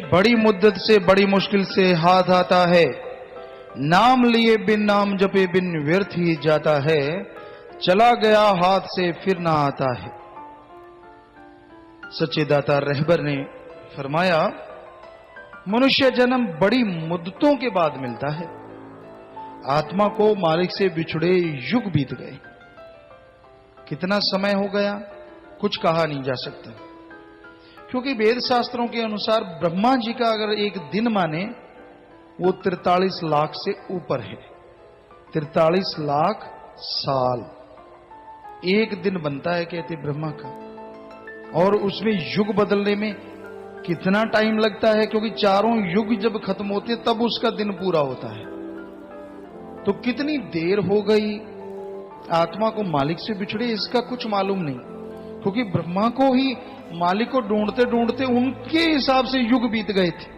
बड़ी मुद्दत से बड़ी मुश्किल से हाथ आता है, नाम लिए बिन नाम जपे बिन व्यर्थ ही जाता है, चला गया हाथ से फिर ना आता है। सच्चे दाता रहबर ने फरमाया, मनुष्य जन्म बड़ी मुद्दतों के बाद मिलता है। आत्मा को मालिक से बिछुड़े युग बीत गए। कितना समय हो गया कुछ कहा नहीं जा सकता, क्योंकि वेद शास्त्रों के अनुसार ब्रह्मा जी का अगर एक दिन माने वो 43 लाख से ऊपर है। 43 लाख साल एक दिन बनता है कहते ब्रह्मा का, और उसमें युग बदलने में कितना टाइम लगता है, क्योंकि चारों युग जब खत्म होते तब उसका दिन पूरा होता है। तो कितनी देर हो गई आत्मा को मालिक से बिछड़े, इसका कुछ मालूम नहीं, क्योंकि ब्रह्मा को ही मालिक को ढूंढते ढूंढते उनके हिसाब से युग बीत गए थे।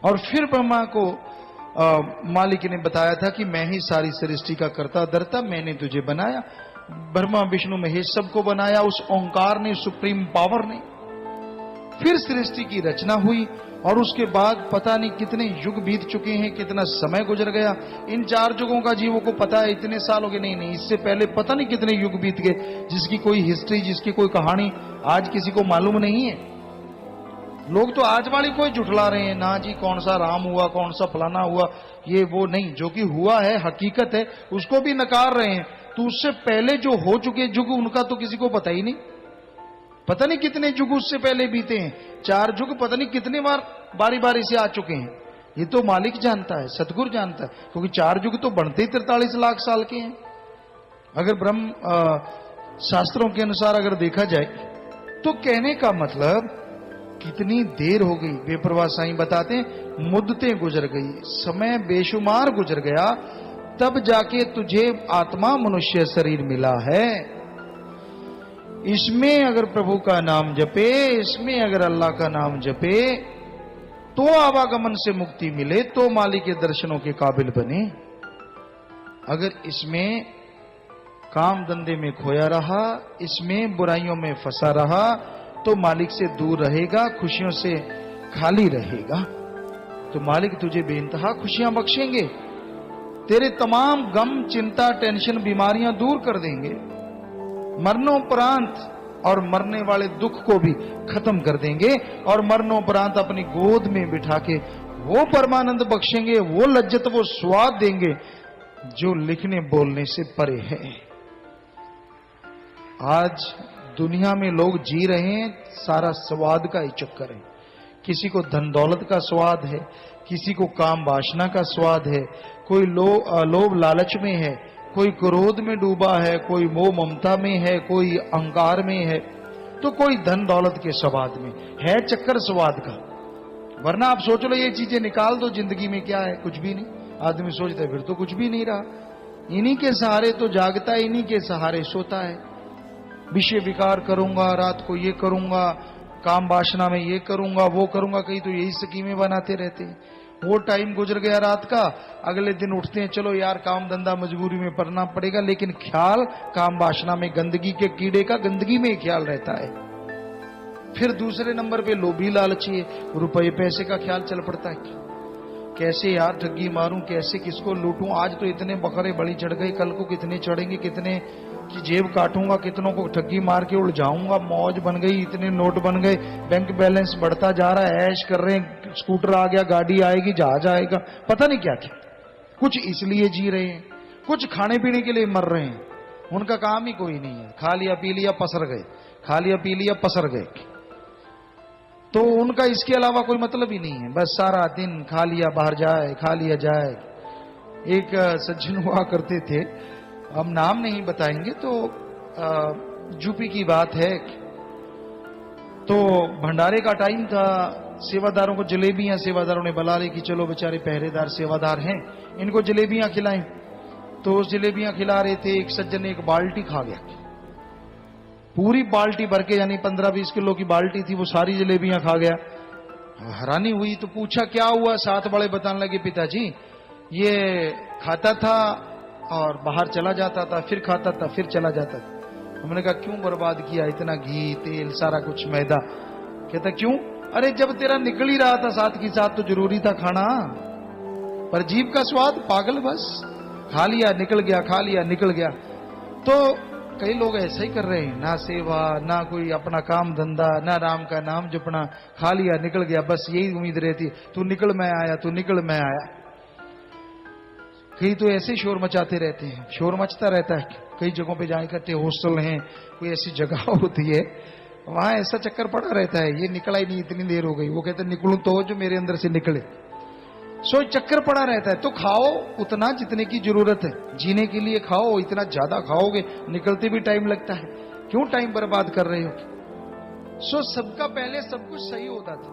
और फिर ब्रह्मा को मालिक ने बताया था कि मैं ही सारी सृष्टि का कर्ता धर्ता, मैंने तुझे बनाया। ब्रह्मा विष्णु महेश सबको बनाया उस ओंकार ने, सुप्रीम पावर ने। फिर सृष्टि की रचना हुई और उसके बाद पता नहीं कितने युग बीत चुके हैं, कितना समय गुजर गया। इन 4 युगों का जीवों को पता है इतने साल हो गए, नहीं, इससे पहले पता नहीं कितने युग बीत गए, जिसकी कोई हिस्ट्री, जिसकी कोई कहानी आज किसी को मालूम नहीं है। लोग तो आज वाली कोई जुटला रहे हैं, ना जी कौन सा राम हुआ, कौन सा फलाना हुआ, ये वो नहीं, जो कि हुआ है हकीकत है उसको भी नकार रहे हैं। तो उससे पहले जो हो चुके युग उनका तो किसी को पता ही नहीं। पता नहीं कितने युग उससे पहले बीते हैं, 4 युग पता नहीं कितने बार बारी बारी से आ चुके हैं। ये तो मालिक जानता है, सतगुरु जानता है, क्योंकि 4 युग तो बनते ही 43 लाख साल के हैं। अगर ब्रह्म शास्त्रों के अनुसार अगर देखा जाए तो कहने का मतलब कितनी देर हो गई। बेपरवाह साईं बताते हैं मुद्दतें गुजर गई, समय बेशुमार गुजर गया, तब जाके तुझे आत्मा मनुष्य शरीर मिला है। इसमें अगर प्रभु का नाम जपे, इसमें अगर अल्लाह का नाम जपे तो आवागमन से मुक्ति मिले, तो मालिक के दर्शनों के काबिल बने। अगर इसमें काम धंधे में खोया रहा, इसमें बुराइयों में फंसा रहा, तो मालिक से दूर रहेगा, खुशियों से खाली रहेगा। तो मालिक तुझे बेइंतहा खुशियां बख्शेंगे, तेरे तमाम गम चिंता टेंशन बीमारियां दूर कर देंगे, मरणोपरांत और मरने वाले दुख को भी खत्म कर देंगे, और मरणोपरांत अपनी गोद में बिठा के वो परमानंद बख्शेंगे, वो लज्जत, वो स्वाद देंगे जो लिखने बोलने से परे है। आज दुनिया में लोग जी रहे हैं सारा स्वाद का ही चक्कर है। किसी को धन दौलत का स्वाद है, किसी को काम वासना का स्वाद है, कोई लोभ लालच में है, कोई क्रोध में डूबा है, कोई मोह ममता में है, कोई अहंकार में है, तो कोई धन दौलत के स्वाद में है। चक्कर स्वाद का। वरना आप सोच लो ये चीजें निकाल दो जिंदगी में, क्या है? कुछ भी नहीं। आदमी सोचता है फिर तो कुछ भी नहीं रहा। इन्हीं के सहारे तो जागता है, इन्हीं के सहारे सोता है। विषय विकार करूंगा, रात को ये करूंगा, काम वासना में ये करूंगा, वो करूंगा, कहीं तो यही स्कीमें बनाते रहते हैं। वो टाइम गुजर गया रात का, अगले दिन उठते हैं चलो यार काम धंधा मजबूरी में करना पड़ेगा, लेकिन ख्याल काम वासना में, गंदगी के कीड़े का गंदगी में ही ख्याल रहता है। फिर दूसरे नंबर पे लोभी लालची है, रुपये पैसे का ख्याल चल पड़ता है। कैसे यार ठगी मारूं, कैसे किसको लूटूं, आज तो इतने बकरे बलि चढ़ गए, कल को कितने चढ़ेंगे, कितने की जेब काटूंगा, कितनों को ठगी मार के उलझाऊंगा, मौज बन गई, इतने नोट बन गए, बैंक बैलेंस बढ़ता जा रहा है, ऐश कर रहे हैं, स्कूटर आ गया, गाड़ी आएगी, जहाज आएगा, पता नहीं क्या क्या। कुछ इसलिए जी रहे हैं, कुछ खाने पीने के लिए मर रहे हैं, उनका काम ही कोई नहीं है। खा लिया पी लिया पसर गए, खा लिया पी लिया पसर गए, तो उनका इसके अलावा कोई मतलब ही नहीं है। बस सारा दिन खा लिया बाहर जाए, खा लिया जाए। एक सज्जन हुआ करते थे, हम नाम नहीं बताएंगे, तो यूपी की बात है। तो भंडारे का टाइम था, सेवादारों को जलेबियां, सेवादारों ने बुला ली कि चलो बेचारे पहरेदार सेवादार हैं, इनको जलेबियां खिलाएं। तो जलेबियां खिला रहे थे, एक सज्जन ने एक बाल्टी खा गया, पूरी बाल्टी भर के, यानी 15-20 किलो की बाल्टी थी, वो सारी जलेबियां खा गया। हैरानी हुई तो पूछा क्या हुआ। साथ बड़े बताने लगे, पिताजी ये खाता था और बाहर चला जाता था, फिर खाता था, फिर चला जाता था। हमने कहा क्यों बर्बाद किया इतना घी तेल सारा कुछ मैदा? कहता क्यों, अरे जब तेरा निकल ही रहा था साथ की साथ तो जरूरी था खाना। पर जीभ का स्वाद पागल, बस खा लिया निकल गया, खा लिया निकल गया। तो कई लोग ऐसा ही कर रहे हैं, ना सेवा ना कोई अपना काम धंधा, ना राम का नाम जपना, खा लिया निकल गया, बस यही उम्मीद रहती, तू निकल मैं आया, तू निकल मैं आया। कई तो ऐसे शोर मचाते रहते हैं, शोर मचता रहता है। कई जगहों पे जाए करते हॉस्टल हैं, कोई ऐसी जगह होती है वहां ऐसा चक्कर पड़ा रहता है, ये निकला ही नहीं, इतनी देर हो गई। वो कहते निकलूं तो जो मेरे अंदर से निकले। सो चक्कर पड़ा रहता है। तो खाओ उतना जितने की जरूरत है, जीने के लिए खाओ, इतना ज्यादा खाओगे निकलते भी टाइम लगता है, क्यों टाइम बर्बाद कर रहे हो। सो सबका पहले सब कुछ सही होता था।